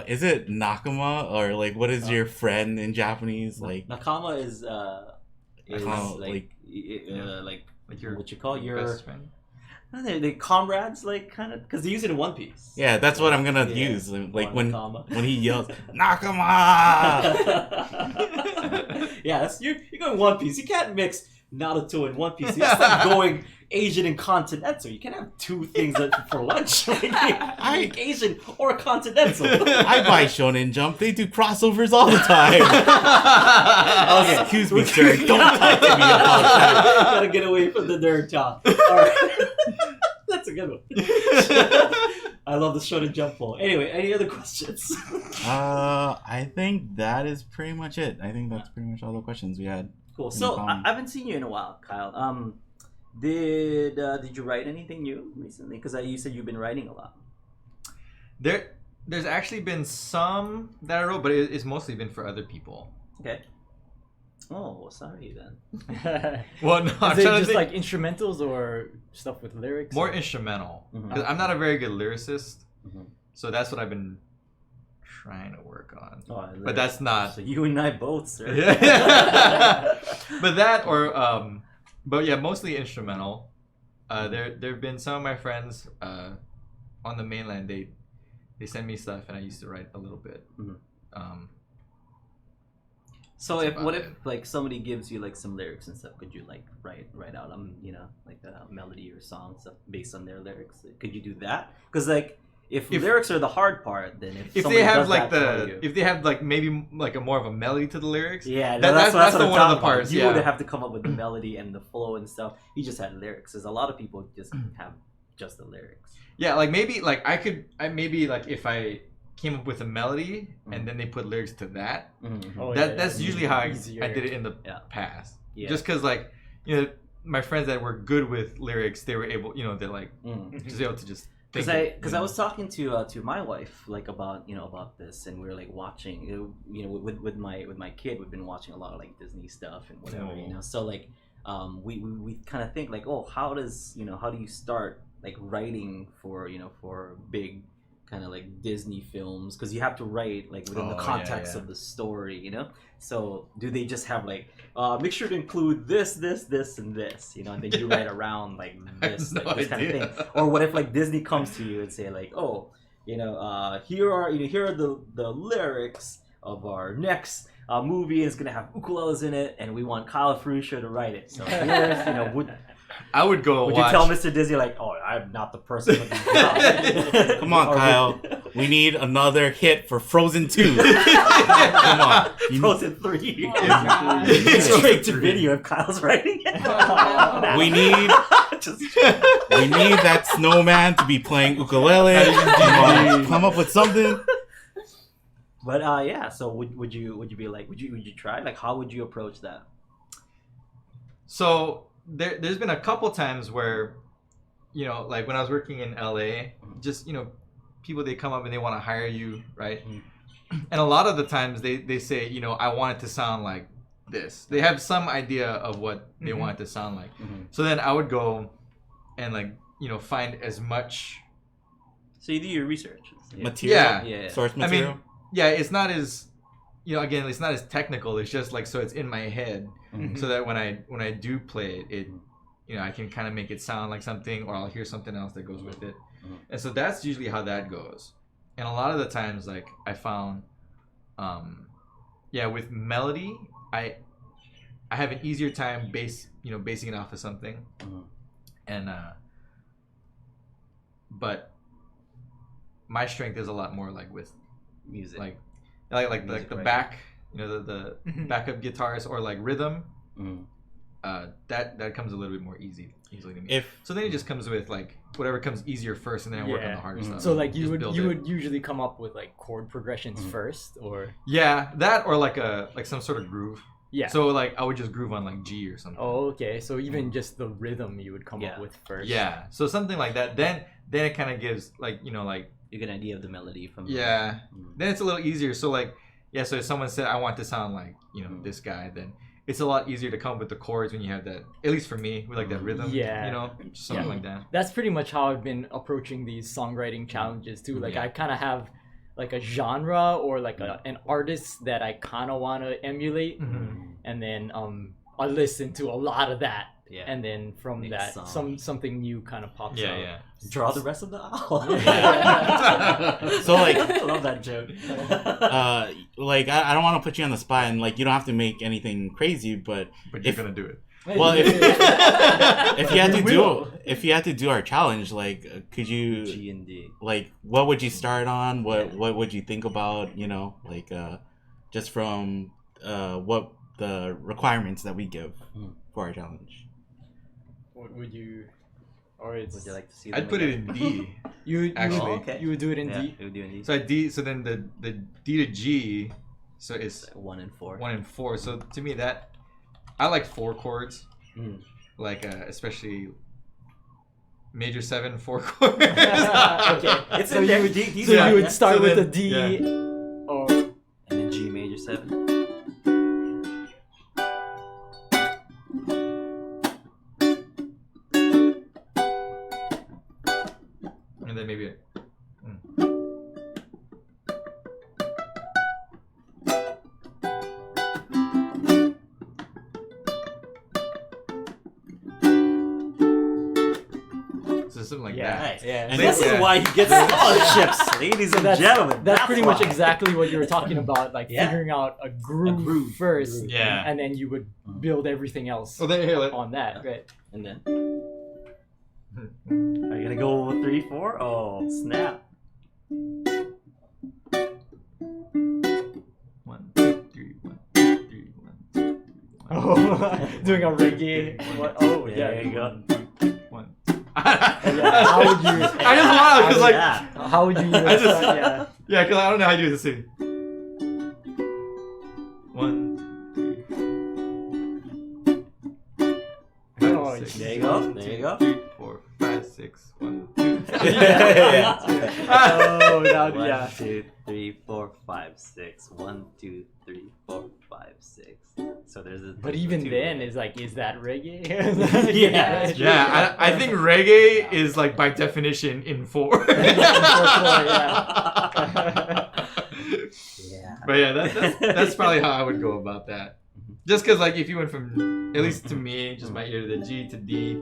is it Nakama or like what is your friend in Japanese? Like Nakama is Nakama, like Like your what you call your best friend. they comrades, like kind of, because they use it in One Piece. yeah, that's what I'm gonna Yeah. use. Like Or when Nakama. when he yells Nakama. Yeah, that's you're going One Piece. You can't mix Naruto and One Piece. It's like going Asian and continental. You can't have two things for lunch. Like Asian or continental. I buy Shonen Jump. They do crossovers all the time. Okay, Excuse me, sir. Don't talk to me about that. Gotta get away from the nerd talk. Alright. That's a good one. I love the Shonen Jump poll. Anyway, any other questions? I think that is pretty much it. I think that's pretty much all the questions we had. Cool. In So common. I haven't seen you in a while, Kyle. Did you write anything new recently? Because you said you've been writing a lot. There's actually been some that I wrote, but it's mostly been for other people. Okay. Oh, sorry then. Well, no, I'm Is it trying to just think like instrumentals or stuff with lyrics? more or- instrumental. Mhm. Because I'm not a very good lyricist, Mhm. so that's what I've been trying to work on. Oh, and But that's not. so you and I both, sir. But that or but yeah, mostly instrumental. There've been some of my friends on the mainland. They send me stuff, and I used to write a little bit. Mhm. So That's if about what it. if like somebody gives you like some lyrics and stuff, could you like write out like a melody or song stuff based on their lyrics? Could you do that? Because like if lyrics are the hard part, then if If somebody they have does like that for you- if they have like maybe like a more of a melody to the lyrics, yeah, that's what the I'm one of the talking about. parts. You Yeah, would have to come up with the melody and the flow and stuff. You just had lyrics. Because a lot of people just have just the lyrics. yeah, like maybe like maybe like if I came up with a melody Mhm. and then they put lyrics to that. Mm-hmm. Oh, That's usually how I easier. did it in the Yeah. past. Yeah. Just because like my friends that were good with lyrics, they were able they're like just able to just think Because I was talking to my wife like about this, and we were like watching with my kid. We've been watching a lot of like Disney stuff and whatever, Oh. So like we kind of think like, oh, how do you start like writing for big kind of like Disney films, because you have to write like within the Oh, yeah, context yeah. of the story, so do they just have like make sure to include this and this, and then you write around like this, no like, this kind of idea. thing? Or what if like Disney comes to you and say like, oh, here are the lyrics of our next movie, and it's gonna have ukuleles in it, and we want Kyle Furusho to write it. So here's I would go Would watch. you tell Mr. Dizzy like, "Oh, I'm not the person"? With the Come on, Or Kyle. We need another hit for Frozen 2. Come on. Frozen 3. God. Straight to video if Kyle's writing it. We need Just, we need that snowman to be playing ukulele. Come on, come up with something. but yeah. So would you be like, would you try? Like, how would you approach that? So there's been a couple times where, like when I was working in LA, just people, they come up and they want to hire you, right? And a lot of the times they say, I want it to sound like this. They have some idea of what they want it to sound like. So then I would go and find as much. So you do your research. Material, Yeah. source I material. mean, yeah, it's not as, again, it's not as technical. It's just so it's in my head, so that when I do play it, I can kind of make it sound like something, or I'll hear something else that goes with it. And so that's usually how that goes. And a lot of the times, I found, with melody, I have an easier time basing it off of something, and but my strength is a lot more with Music. like Music the writing. back, the backup guitars, or rhythm. That comes a little bit more easily to me. So then it just comes with whatever comes easier first, and then I work on the harder stuff. So Just you would build it. usually come up with chord progressions first, or that, or some sort of groove. yeah. So I would just groove on G or something. Oh, okay. So even just the rhythm you would come up with first. Yeah. So something like that. Then it kind of gives you get an idea of the melody from. yeah. Then it's a little easier. So so if someone said I want to sound like this guy, then it's a lot easier to come up with the chords when you have that. At least for me, with that rhythm. Yeah. Something like that. That's pretty much how I've been approaching these songwriting challenges too. I kind of have a genre or an artist that I kind of want to emulate, and then I listen to a lot of that. Yeah. And then from Make that, song. something new kind of pops up. Yeah. Draw the rest of the album. So I love that joke. I don't want to put you on the spot, and you don't have to make anything crazy, but But you're gonna do it. well, if you had to do our challenge, could you G and D. what would you start on? What would you think about? Just from what the requirements that we give for our challenge. What would you, or it's Would you like to see? I'd put it in D. Actually. Okay. you would do it in Yeah, D. it would do in D. So so then the D to G, so it's 1 and 4. 1 and 4. So to me I like 4 chords, Mm. especially major 7 4 chords. Okay. It's So in there. you- D, So you would start So with then- a D, yeah. or and then G major 7. And then maybe so something like that. Nice. yeah. And And this yeah. is why he gets scholarships, ladies So and that's, gentlemen. that's pretty much why. exactly what you were talking about, Yeah. figuring out a groove, groove. first, Yeah. and then you would build everything else Well, then here, on that, right? And then, are you gonna go with 3 4? Oh snap! 1 2 3 1 2 3 1 2 Oh, doing a reggae. What? Oh, yeah. There you go. 1. How would you? I just want to, because Yeah. How would you? I just- yeah. yeah, because I don't know how you do the city. 1 3 Oh, 6 There you go. There you go. 3 4 5 6 1 2 Yeah. Oh, that, 1 yeah. 2 3 4 5 6. 1 2 3 4 5 6. So there's a. But even two. then, is that reggae? Yeah. Yeah, I think reggae is by definition in 4. Yeah. But yeah, that's probably how I would go about that. Just because if you went from, at least to me, just my ear to the G to D,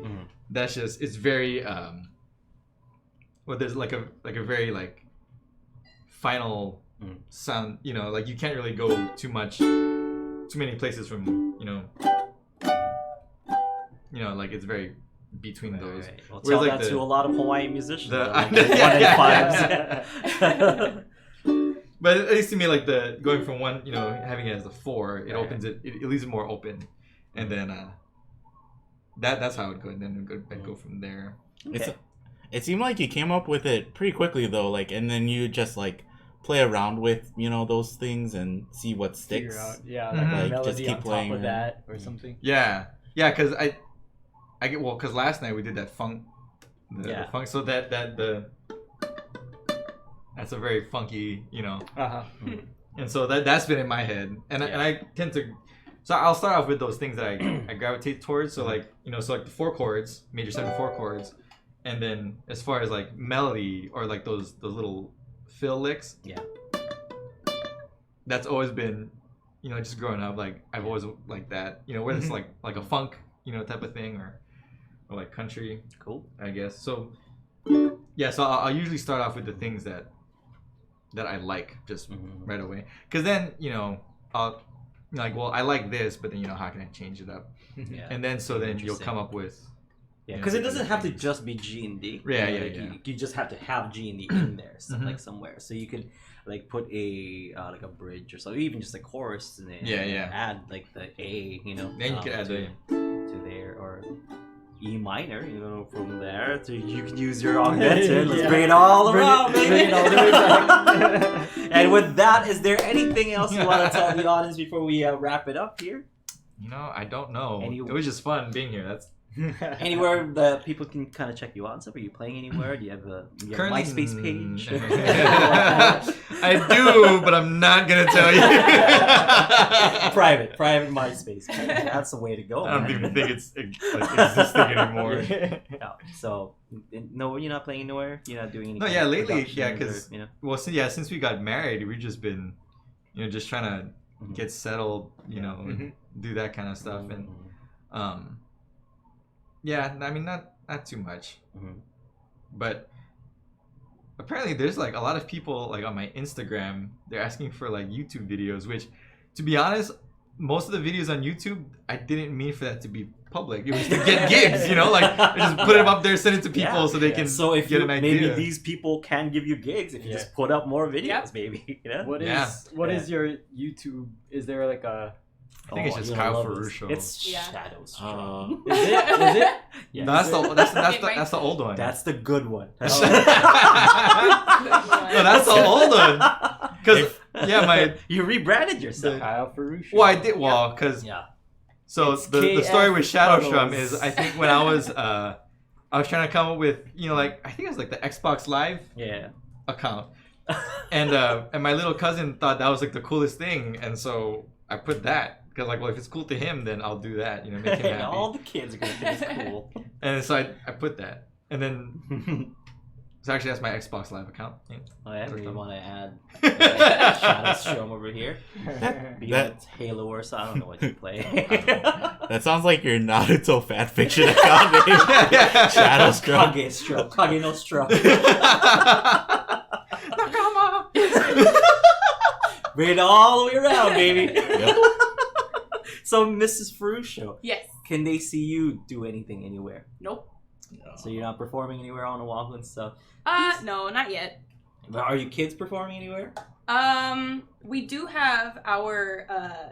that's just, it's very well, there's a very final sound, you can't really go too many places from, it's very between those. Right. Well, Whereas, tell like, that to a lot of Hawaiian musicians. the- like yeah, 1 in 5s. But at least to me, like the going from one, having it as a 4, it Right. opens it leaves it more open, and then that's how it would go, and then I'd go from there. Okay. It seemed like you came up with it pretty quickly though, like, and then you just like play around with those things and see what Figure sticks. out, yeah, Mhm. like a Like, melody just keep on top playing of and- that or something. Yeah, because because last night we did that funk, the funk, so that's a very funky, Uh-huh. and so that's been in my head, and I tend to. So I'll start off with those things that I gravitate towards. So like so like the 4 chords, major 7 4 chords, and then as far as like melody or like those little fill licks. Yeah. That's always been, just growing up. Like I've always liked that. Whether it's like a funk, type of thing, or like country. Cool. I guess so. Yeah. So I'll usually start off with the things that I like just right away, because then I'll. Like, well, I like this, but then how can I change it up? Yeah. And then then you'll Interesting. come up with Because it doesn't have to just be G and D. Yeah, You just have to have G and D in there, Mhm. like somewhere. So you could like put a like a bridge or something, even just a chorus, and then add like the A, Then you could add to there, or E minor, from there. So you can use your augmented. Let's bring it all around, baby. Bring it all the way back. And with that, is there anything else you want to tell the audience before we wrap it up here? I don't know. Any- It was just fun being here. That's Anywhere that people can kind of check you out and stuff? Are you playing anywhere? Do you have a currently MySpace page? I do, but I'm not gonna tell you. private MySpace page. That's the way to go. I don't man. even think it's existing anymore. No, so no, you're not playing anywhere. You're not doing any. No, kind yeah, of lately, productions yeah, or, 'cause- Well, since we got married, we've just been, just trying to get settled, and do that kind of stuff, and yeah, I mean not too much, but apparently there's like a lot of people like on my Instagram, they're asking for like YouTube videos, which, to be honest, most of the videos on YouTube, I didn't mean for that to be public. It was to get gigs, like I just put them up there, send it to people so they can So if get you, an idea. maybe these people can give you gigs if you just put up more videos, maybe. What is Yeah. what is your YouTube? Is there like a? I think it's just you're Kyle gonna love this. Furusho. It's Yeah. Shadowstrum. Is it? Yeah. No, that's the old one. That's the good one. No, that's the old one. Because you rebranded yourself. Kyle Furusho. well, I did because Yeah. so It's the story with Shadowstrum Puddles. is, I think when I was trying to come up with like, I think it was like the Xbox Live Yeah. account, and my little cousin thought that was like the coolest thing, and so I put that. Because like, well, if it's cool to him, then I'll do that. Make him happy. All the kids are gonna think it's cool. And so I put that, and then so actually that's my Xbox Live account. Yeah. Oh yeah, do you want to add Yeah. Shadowstrum over here? Be That- it Halo or so, I don't know what you play. That sounds like your Naruto fanfiction account name. Shadowstrum. Kage no Strum. Bring it all the way around, baby. Yep. So, Mrs. Furusho, Yes. can they see you do anything anywhere? Nope. So you're not performing anywhere on a walk and stuff. No, not yet. But are your kids performing anywhere? We do have our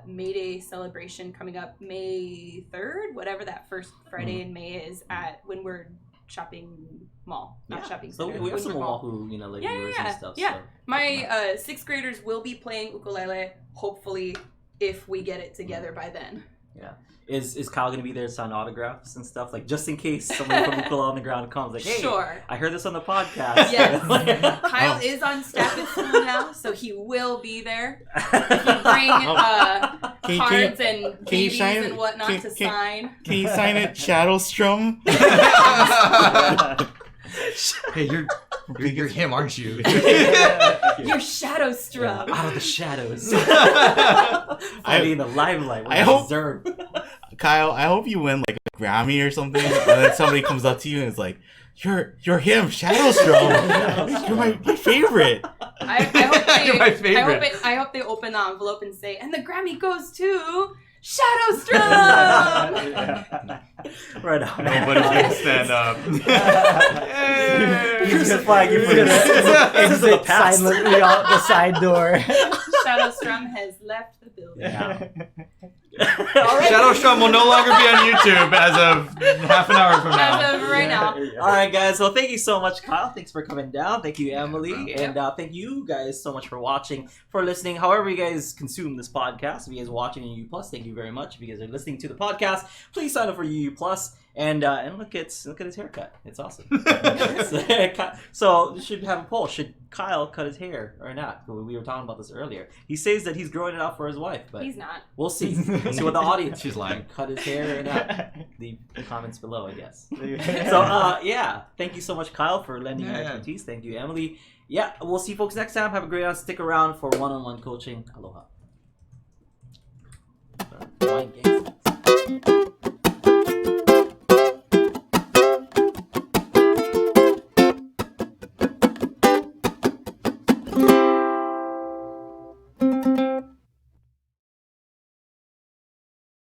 May Day celebration coming up May 3rd, whatever that first Friday in May is, at Windward Shopping Mall, not Shopping So Center. we have some Windward Mall. Oahu, like Yeah, viewers yeah, and stuff. yeah. So. My 6th graders will be playing ukulele, hopefully, if we get it together by then. Yeah. Is Kyle gonna be there to sign autographs and stuff? Like, just in case somebody from Ukulele on the Ground comes, like, hey, Sure. I heard this on the podcast. Yes. Kyle is on staff at school now, so he will be there. If you bring cards and can you CDs sign- and whatnot can- to can- sign. Can you sign it, Shadowstrum? Hey, you're him, aren't you? You're Shadowstrum. Out of the shadows. Finally in the limelight. I hope- deserve. Kyle, I hope you win like a Grammy or something, and then somebody comes up to you and is like, "You're him, Shadowstrom. You're my favorite." I hope they, You're my favorite. I hope they open the envelope and say, and the Grammy goes to Shadowstrum. Right on. Nobody's gonna stand up. He's just flying you for this. Exit silently out the side door. Shadowstrum has left the building. Yeah. Shadowstrum will no longer be on YouTube as of half an hour from now. As of right now. All right, guys. Well, thank you so much, Kyle. Thanks for coming down. Thank you, Emily, and thank you guys so much for watching, for listening. However, you guys consume this podcast. If you guys are watching on UU Plus, thank you very much. If you guys are listening to the podcast, please sign up for UU Plus. And look at his haircut. It's awesome. So we should have a poll. Should Kyle cut his hair or not? We were talking about this earlier. He says that he's growing it out for his wife, but He's not. we'll see. We'll see what the audience. She's lying. Cut his hair or not? Leave the comments below, I guess. So thank you so much, Kyle, for lending your expertise. Thank you, Emily. Yeah, we'll see you folks next time. Have a great one. Stick around for one-on-one coaching. Aloha. Mind game.